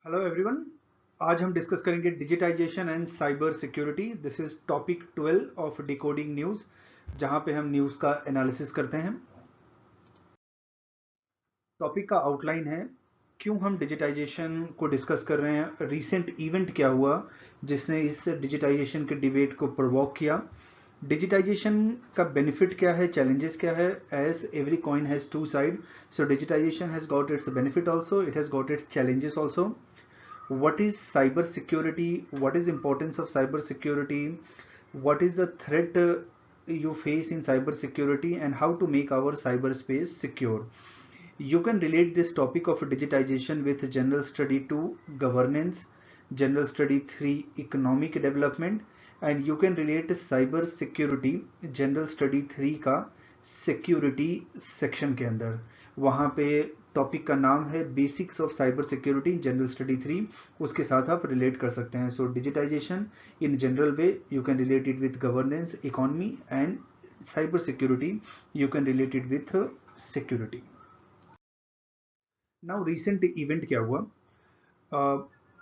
Hello everyone. आज हम discuss करेंगे digitization and cyber security. This is topic 12 of decoding news, जहां पे हम न्यूज़ का एनालिसिस करते हैं। टॉपिक का आउटलाइन है, क्यों हम डिजिटाइजेशन को डिस्कस कर रहे हैं, रीसेंट इवेंट क्या हुआ जिसने इस डिजिटाइजेशन के डिबेट को प्रोवोक किया, डिजिटाइजेशन का बेनिफिट क्या है, चैलेंजेस क्या है। As every coin has two side, so digitization has got its benefit also, it has got its challenges also. What is cyber security, what is importance of cyber security, what is the threat you face in cyber security, and how to make our cyberspace secure. You can relate this topic of digitization with general study 2 governance, general study 3 economic development, and you can relate cyber security general study 3 का security section के अंदर। वहाँ पे topic का नाम है basics of cyber security general study 3, उसके साथ आप रिलेट कर सकते हैं। So digitization in general way you can relate it with governance, economy, and cyber security you can relate it with security. Now recent event क्या हुआ,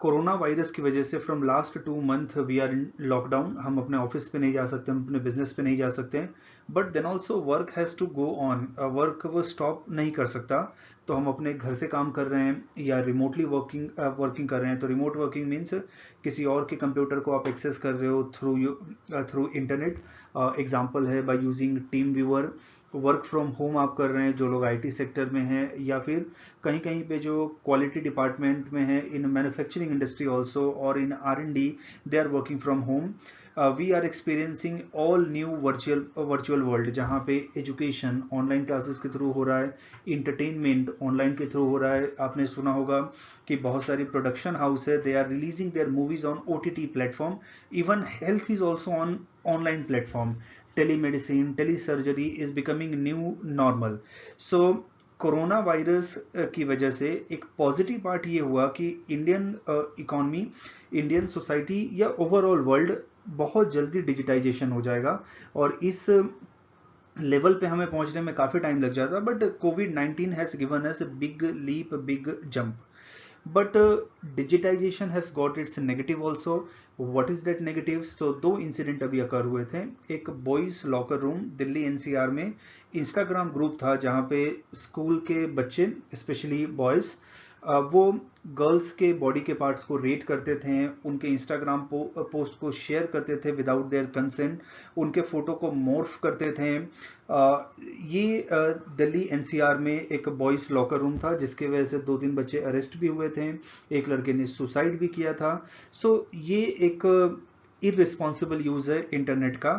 corona virus की वजह से from last 2 month we are in lockdown. हम अपने office पे नहीं जा सकते, हम अपने बिजनेस पे नहीं जा सकते, but then also work has to go on. Work वो स्टॉप नहीं कर सकता, तो हम अपने घर से काम कर रहे हैं या रिमोटली वर्किंग कर रहे हैं। तो रिमोट वर्किंग मीन्स किसी और के कंप्यूटर को आप एक्सेस कर रहे हो थ्रू इंटरनेट। एग्जाम्पल है by using team viewer. Work from home आप कर रहे हैं जो लोग आईटी सेक्टर में हैं, या फिर कहीं कहीं पे जो क्वालिटी डिपार्टमेंट में है, इन मैन्युफैक्चरिंग इंडस्ट्री ऑल्सो, और in R&D, they are working from home. We are experiencing all new virtual world, जहाँ पे एजुकेशन ऑनलाइन क्लासेस के थ्रू हो रहा है, इंटरटेनमेंट ऑनलाइन के थ्रू हो रहा है। आपने सुना होगा कि बहुत सारी प्रोडक्शन हाउस है, they are releasing their movies on OTT platform. Even health is also on online platform. Telemedicine, telesurgery is becoming new normal. So corona virus की वजह से एक पॉजिटिव पार्ट ये हुआ कि इंडियन इकोनॉमी, इंडियन सोसाइटी या overall world बहुत जल्दी डिजिटाइजेशन हो जाएगा। और इस लेवल पे हमें पहुंचने में काफ़ी टाइम लग जाता, बट कोविड-19 has given us big leap, big jump. But digitization has got its negative also. What is that negative? So दो इंसिडेंट अभी अकर हुए थे। एक boys locker room Delhi NCR में इंस्टाग्राम ग्रुप था, जहाँ पे स्कूल के बच्चे स्पेशली बॉयज वो गर्ल्स के बॉडी के पार्ट्स को रेट करते थे, उनके इंस्टाग्राम पोस्ट को शेयर करते थे विदाउट देयर कंसेंट, उनके फोटो को मॉर्फ करते थे। ये दिल्ली NCR में एक बॉयज लॉकर रूम था, जिसके वजह से 2-3 बच्चे अरेस्ट भी हुए थे, एक लड़के ने सुसाइड भी किया था। सो ये एक इररिस्पॉन्सिबल यूज है इंटरनेट का।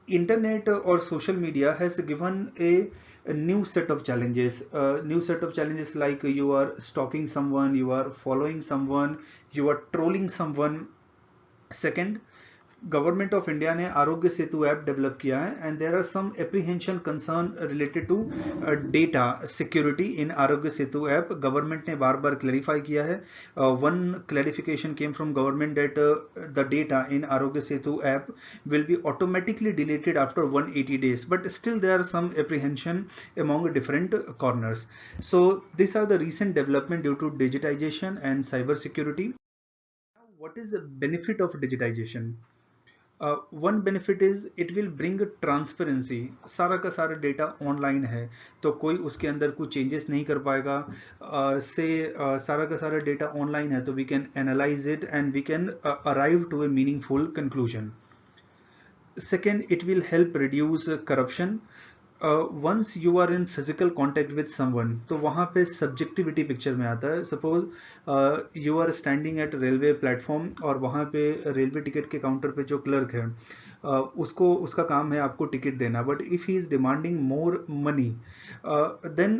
इंटरनेट और social media has given A new set of challenges, new set of challenges, like you are stalking someone, you are following someone, you are trolling someone. Second, government of India ने Aarogya Setu app develop किया है, and there are some apprehension concern related to data security in Aarogya Setu app. Government ने बार बार clarify किया है। One clarification came from government that the data in Aarogya Setu app will be automatically deleted after 180 days, but still there are some apprehension among different corners. So these are the recent development due to digitization and cyber security. What is the benefit of digitization? One benefit is it will bring transparency. सारा का सारा data online है, तो कोई उसके अंदर कुछ changes नहीं कर पाएगा। सारा का सारा डेटा ऑनलाइन है, तो we can analyse it and we can arrive to a meaningful conclusion. Second, it will help reduce corruption. Once you are in physical contact with someone, तो वहाँ पे subjectivity picture में आता है। Suppose you are standing at railway platform, और वहाँ पे railway ticket के काउंटर पे जो क्लर्क है, उसको उसका काम है आपको टिकट देना, but if he is demanding more money, then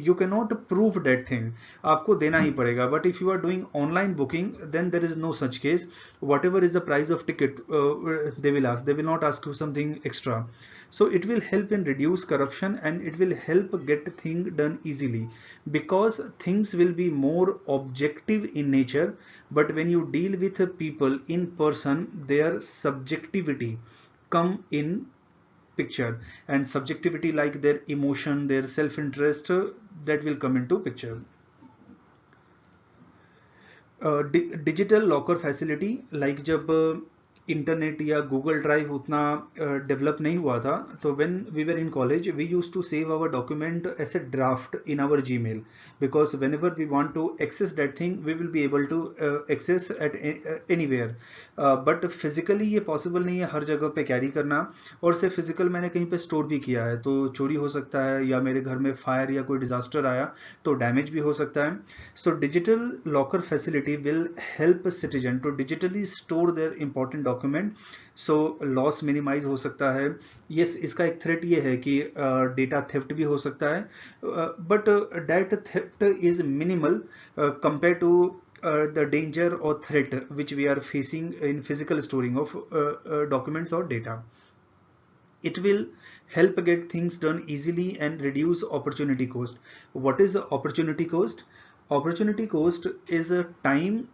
you can not prove that thing, आपको देना ही पड़ेगा। But if you are doing online booking, then there is no such case. Whatever is the price of ticket, they will not ask you something extra. So it will help in reduce corruption, and it will help get thing done easily, because things will be more objective in nature. But when you deal with people in person, their subjectivity come in picture, and subjectivity like their emotion, their self interest, that will come into picture. Digital locker facility, like जब internet या Google drive उतना develop नहीं हुआ था, तो when we were in college we used to save our document as a draft in our Gmail, because whenever we want to access that thing we will be able to access at anywhere. But physically ये possible नहीं है हर जगह पे carry करना, और सिर्फ physical मैंने कहीं पे स्टोर भी किया है तो चोरी हो सकता है, या मेरे घर में फायर या कोई डिजास्टर आया तो डैमेज भी हो सकता है। So digital locker facility will help citizen to digitally store their important document, so loss minimize हो सकता है। yes, इसका एक threat ये है कि data theft भी हो सकता है, but that theft is minimal compared to the danger or threat which we are facing in physical storing of documents or data. It will help get things done easily and reduce opportunity cost. What is the opportunity cost? Opportunity cost is a time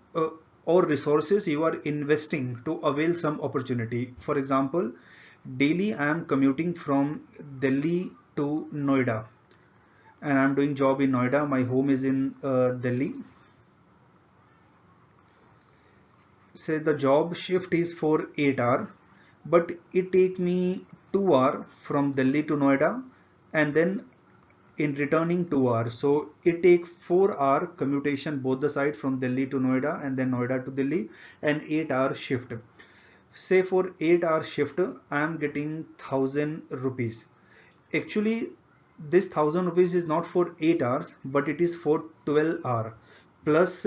or resources you are investing to avail some opportunity. For example, daily I am commuting from Delhi to Noida, and I am doing job in Noida. My home is in Delhi. Say the job shift is for 8 hours, but it take me 2 hours from Delhi to Noida, and then in returning 2 hours, so it take 4 hour commutation both the side from Delhi to Noida and then Noida to Delhi, and 8 hour shift. Say for 8 hour shift I am getting 1,000 rupees. Actually this 1,000 rupees is not for 8 hours, but it is for 12 hour, plus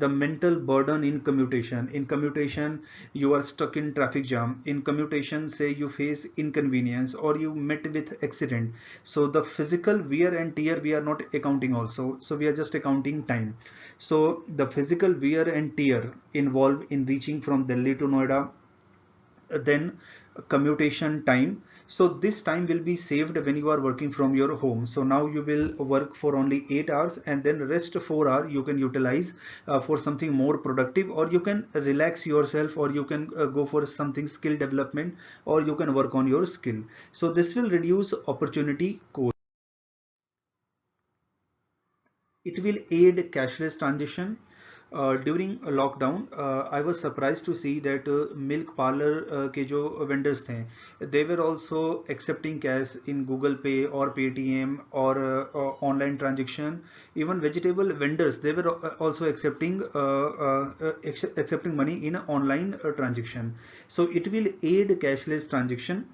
the mental burden in commutation. In commutation you are stuck in traffic jam. In commutation, say you face inconvenience or you met with accident, so the physical wear and tear we are not accounting also, so we are just accounting time. So the physical wear and tear involved in reaching from Delhi to Noida, then commutation time, so this time will be saved when you are working from your home. So now you will work for only 8 hours, and then rest 4 hour you can utilize for something more productive, or you can relax yourself, or you can go for something skill development, or you can work on your skill. So this will reduce opportunity cost. It will aid cashless transition. During a lockdown, I was surprised to see that milk parlor के जो vendors थे, they were also accepting cash in Google Pay or Paytm or online transaction. Even vegetable vendors, they were also accepting money in online transaction. So it will aid cashless transaction.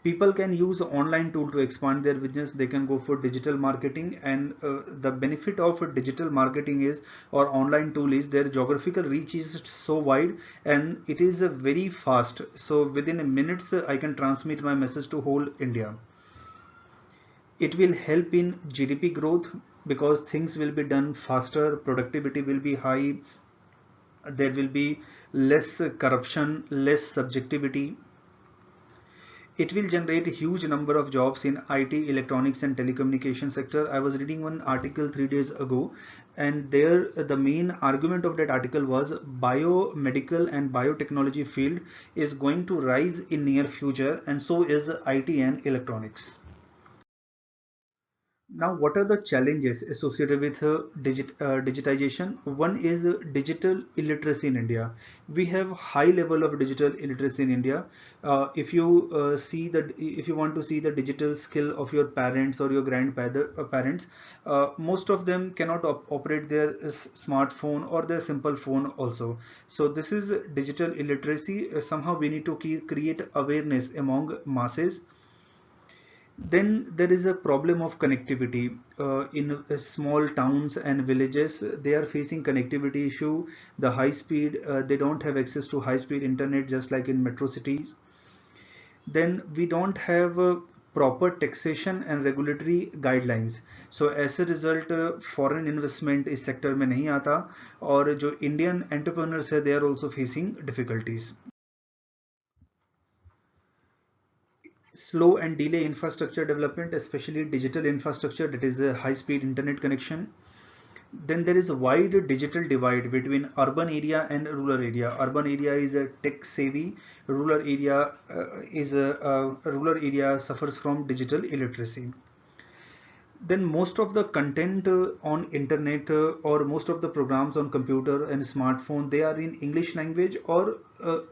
People can use online tool to expand their business. They can go for digital marketing, and the benefit of digital marketing is, or online tool is, their geographical reach is so wide, and it is very fast. So within minutes I can transmit my message to whole India. It will help in GDP growth because things will be done faster, productivity will be high, there will be less corruption, less subjectivity. It will generate a huge number of jobs in IT, electronics and telecommunication sector. I was reading one article 3 days ago, and there the main argument of that article was biomedical and biotechnology field is going to rise in near future, and so is IT and electronics. Now, what are the challenges associated with digitization? One is digital illiteracy in India. We have high level of digital illiteracy in India. If you if you want to see the digital skill of your parents or your grandparents, most of them cannot operate their smartphone or their simple phone also. So this is digital illiteracy. Somehow we need to create awareness among masses. Then there is a problem of connectivity in small towns and villages. They are facing connectivity issue. The high speed, they don't have access to high speed internet just like in metro cities. Then we don't have proper taxation and regulatory guidelines. So as a result, foreign investment इस sector में नहीं आता, और जो Indian entrepreneurs है, they are also facing difficulties. Slow and delay infrastructure development, especially digital infrastructure, that is a high-speed internet connection. Then there is a wide digital divide between urban area and rural area. Urban area is a tech savvy. Rural area suffers from digital illiteracy. then most of the content on internet or most of the programs on computer and smartphone, they are in English language or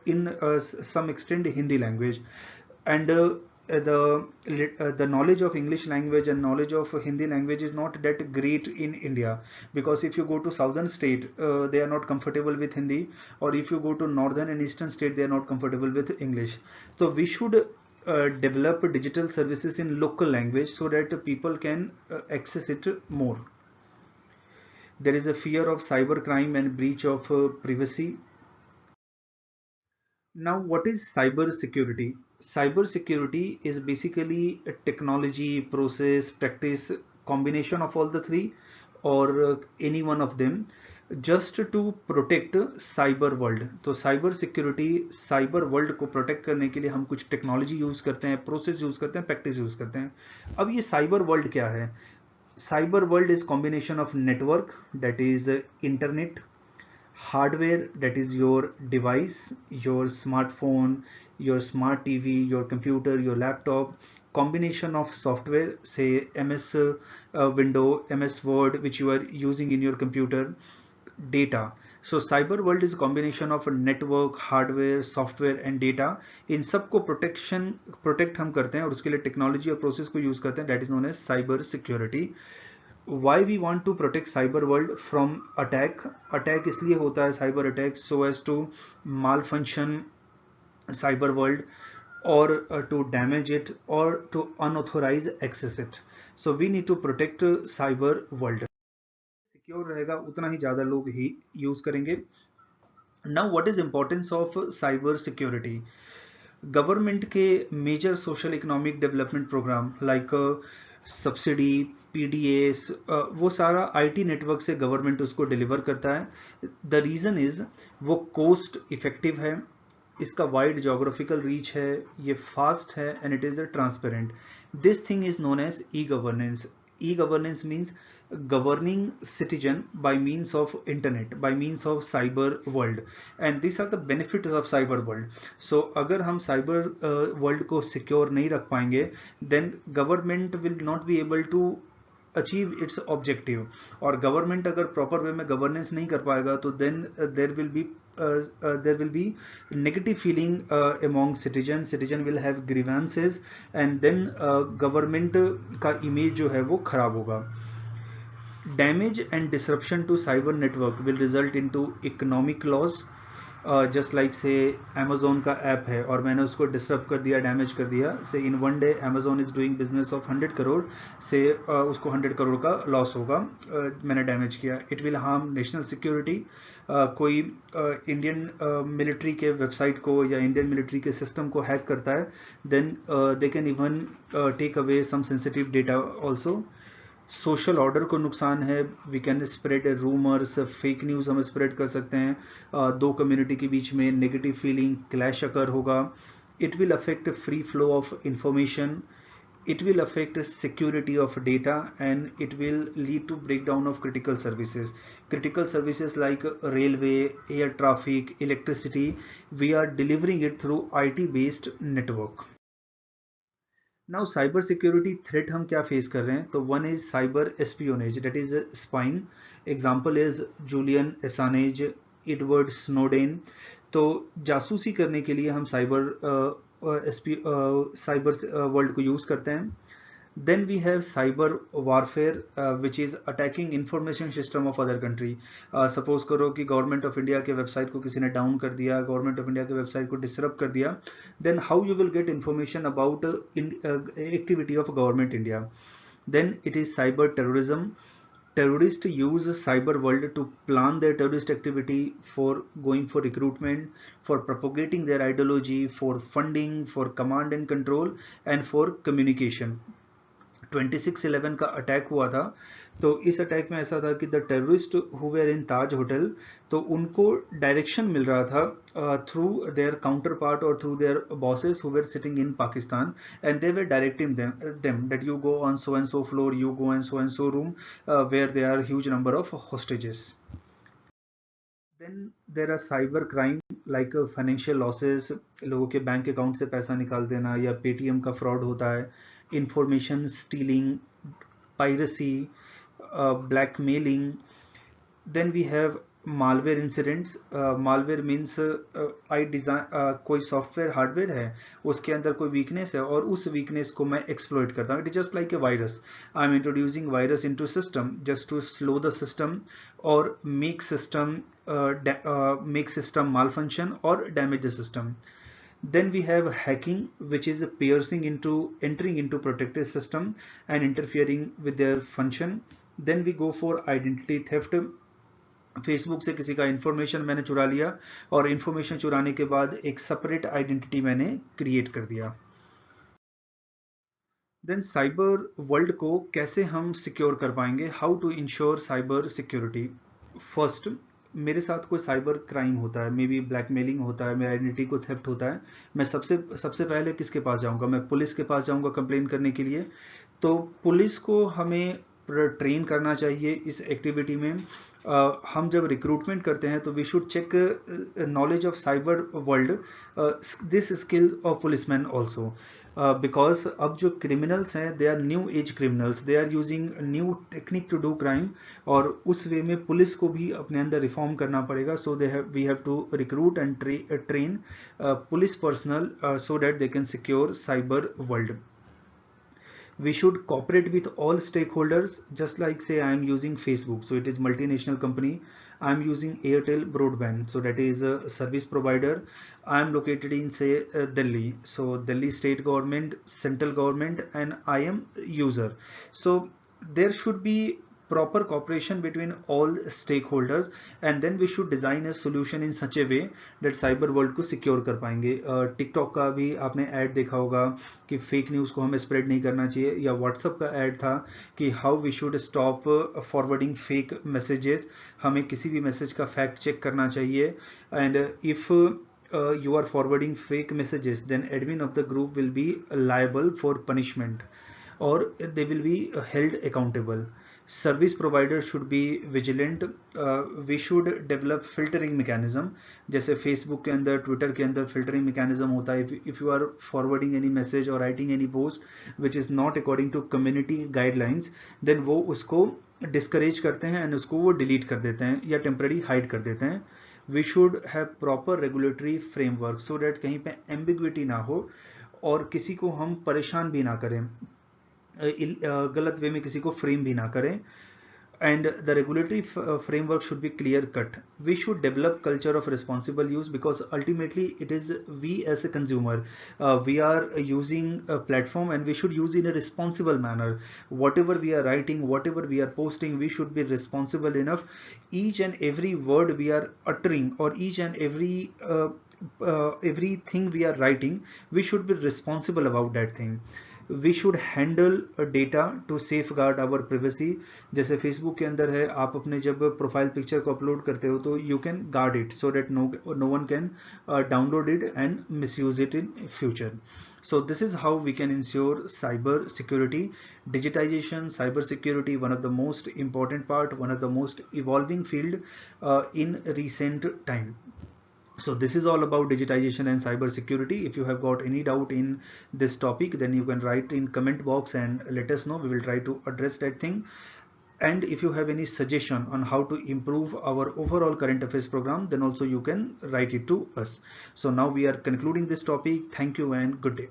in some extent Hindi language. And the knowledge of English language and knowledge of Hindi language is not that great in India, because if you go to southern state, they are not comfortable with Hindi, or if you go to northern and eastern state, they are not comfortable with English. So we should develop digital services in local language so that people can access it more. There is a fear of cyber crime and breach of privacy. Now, what is cyber security? Cyber security is basically a technology, process, practice, combination of all the three, or any one of them, just to protect cyber world. तो cyber security, cyber world को protect करने के लिए हम कुछ technology use करते हैं, process use करते हैं, प्रैक्टिस यूज करते हैं. अब ये साइबर वर्ल्ड क्या है? Cyber world is combination of network, that is internet, hardware, that is your device, your smartphone, your smart TV, your computer, your laptop, combination of software, say MS Window, MS Word, which you are using in your computer, data. So cyber world is a combination of a network, hardware, software and data. इन सबको protect हम करते हैं और उसके लिए technology और process को use करते हैं, that is known as cyber security. Why we want to protect cyber world from attack इसलिए होता है cyber attack, so as to malfunction cyber world, or to damage it, or to unauthorized access it. So we need to protect cyber world. Secure रहेगा उतना ही ज़्यादा लोग ही use करेंगे. Now what is importance of cyber security? Government के major social economic development program like subsidy, PDS, वो सारा आईटी नेटवर्क से गवर्नमेंट उसको डिलीवर करता है. द रीज़न इज वो कोस्ट इफेक्टिव है, इसका वाइड जोग्राफिकल रीच है, ये फास्ट है and it is a transparent. This thing is known as e governance. E governance means governing citizen by means of internet, by means of cyber world, and these are the benefits of cyber world. So अगर हम cyber world को secure नहीं रख पाएंगे, then government will not be able to achieve its objective. और government अगर proper way में governance नहीं कर पाएगा तो then there will be negative feeling among citizen will have grievances, and then government का image जो है वो खराब होगा. Damage and disruption to cyber network will result into economic loss. Just like से Amazon का ऐप है और मैंने उसको डिसरप्ट कर दिया, डैमेज कर दिया, से in one day Amazon is doing business of 100 crore, से उसको 100 करोड़ का लॉस होगा, मैंने डैमेज किया. It will harm national security. कोई इंडियन मिलिट्री के वेबसाइट को या इंडियन मिलिट्री के सिस्टम को हैक करता है, then they can even take away some sensitive data also. Social order को नुकसान है, we can spread rumours, fake news हम स्प्रेड कर सकते हैं, दो कम्युनिटी के बीच में नेगेटिव फीलिंग, क्लैश अकर होगा. It will affect free flow of information, it will affect security of data, and it will lead to breakdown of critical services like railway, air traffic, electricity. We are delivering it through IT based network. Now cyber security threat हम क्या face कर रहे हैं? तो one is cyber espionage, that is spying. Example is Julian Assange, Edward Snowden. तो जासूसी करने के लिए हम साइबर वर्ल्ड को यूज करते हैं. Then we have cyber warfare, which is attacking information system of other country. Suppose करो कि गवर्नमेंट ऑफ इंडिया के वेबसाइट को किसी ने डाउन कर दिया, गवर्नमेंट ऑफ इंडिया के वेबसाइट को डिसरप्ट कर दिया, then how you will get information about activity of government India? Then it is cyber terrorism. Terrorists use cyber world to plan their terrorist activity, for going for recruitment, for propagating their ideology, for funding, for command and control, and for communication. 26/11 का attack हुआ था, तो इस attack में ऐसा था कि the terrorist who were in Taj hotel, तो उनको डायरेक्शन मिल रहा था थ्रू देयर काउंटर पार्ट और through their bosses who were sitting in Pakistan, and they were directing them that you go on so and so floor, you go and so room, where they are huge number of hostages. Then there are cyber crime like financial losses, लोगों के bank account से पैसा निकाल देना, या Paytm का fraud होता है, information stealing, piracy, blackmailing. Then we have malware incidents. Malware means I design कोई सॉफ्टवेयर हार्डवेयर है, उसके अंदर कोई वीकनेस है और उस वीकनेस को मैं एक्सप्लॉइट करता हूँ. It is just like a virus. I am introducing virus into system just to slow the system और make system malfunction or damage the system. Then we have hacking, which is entering into protected system and interfering with their function. Then we go for identity theft. Facebook से किसी का information मैंने चुरा लिया और information चुराने के बाद एक सेपरेट आइडेंटिटी मैंने क्रिएट कर दिया. देन साइबर वर्ल्ड को कैसे हम सिक्योर कर पाएंगे, how to ensure cyber security. First, मेरे साथ कोई साइबर क्राइम होता है, मे बी ब्लैकमेलिंग होता है, मेरी आइडेंटिटी को थेफ्ट होता है, मैं सबसे पहले किसके पास जाऊंगा, मैं पुलिस के पास जाऊंगा कंप्लेन करने के लिए. तो पुलिस को हमें ट्रेन करना चाहिए इस एक्टिविटी में. हम जब रिक्रूटमेंट करते हैं तो we should check knowledge of cyber world, this skill of policeman also, because अब जो क्रिमिनल्स हैं they are new age criminals, they are using new technique to do crime, और उस वे में पुलिस को भी अपने अंदर रिफॉर्म करना पड़ेगा. So we have to recruit and train police personnel so that they can secure cyber world. We should cooperate with all stakeholders, just like say I am using Facebook, so it is multinational company. I am using Airtel broadband, so that is a service provider. I am located in say Delhi, so Delhi state government, central government, and I am user. So there should be proper cooperation between all stakeholders, and then we should design a solution in such a way that cyber world को secure कर पाएंगे. TikTok का भी आपने add देखा होगा कि fake news को हमें स्प्रेड नहीं करना चाहिए, या व्हाट्सएप का ऐड था कि how we should stop forwarding fake messages, हमें किसी भी मैसेज का फैक्ट चेक करना चाहिए. And if you are forwarding fake messages, then admin of the group will be liable for punishment or they will be held accountable. Service provider should be vigilant. We should develop filtering mechanism, जैसे Facebook के अंदर, Twitter के अंदर filtering mechanism होता है. if you are forwarding any message or writing any post which is not according to community guidelines, then वो उसको discourage करते हैं and उसको वो delete कर देते हैं या temporary hide कर देते हैं. We should have proper regulatory framework so that कहीं पे ambiguity ना हो और किसी को हम परेशान भी ना करें, गलत वे में किसी को फ्रेम भी ना करें. And the regulatory framework should be clear cut. We should develop culture of responsible use, because ultimately it is we as a consumer, we are using a platform and we should use in a responsible manner. Whatever we are writing, whatever we are posting, we should be responsible enough. Each and every word we are uttering or each and everything we are writing, we should be responsible about that thing. We should handle data to safeguard our privacy. जैसे Facebook के अंदर है, आप अपने जब profile picture को upload करते हो तो you can guard it so that no one can download it and misuse it in future. So this is how we can ensure cyber security. Digitization, cyber security, one of the most important part, one of the most evolving field in recent time. So this is all about digitization and cyber security. If you have got any doubt in this topic, then you can write in comment box and let us know. We will try to address that thing. And if you have any suggestion on how to improve our overall current affairs program, then also you can write it to us. So now we are concluding this topic. Thank you and good day.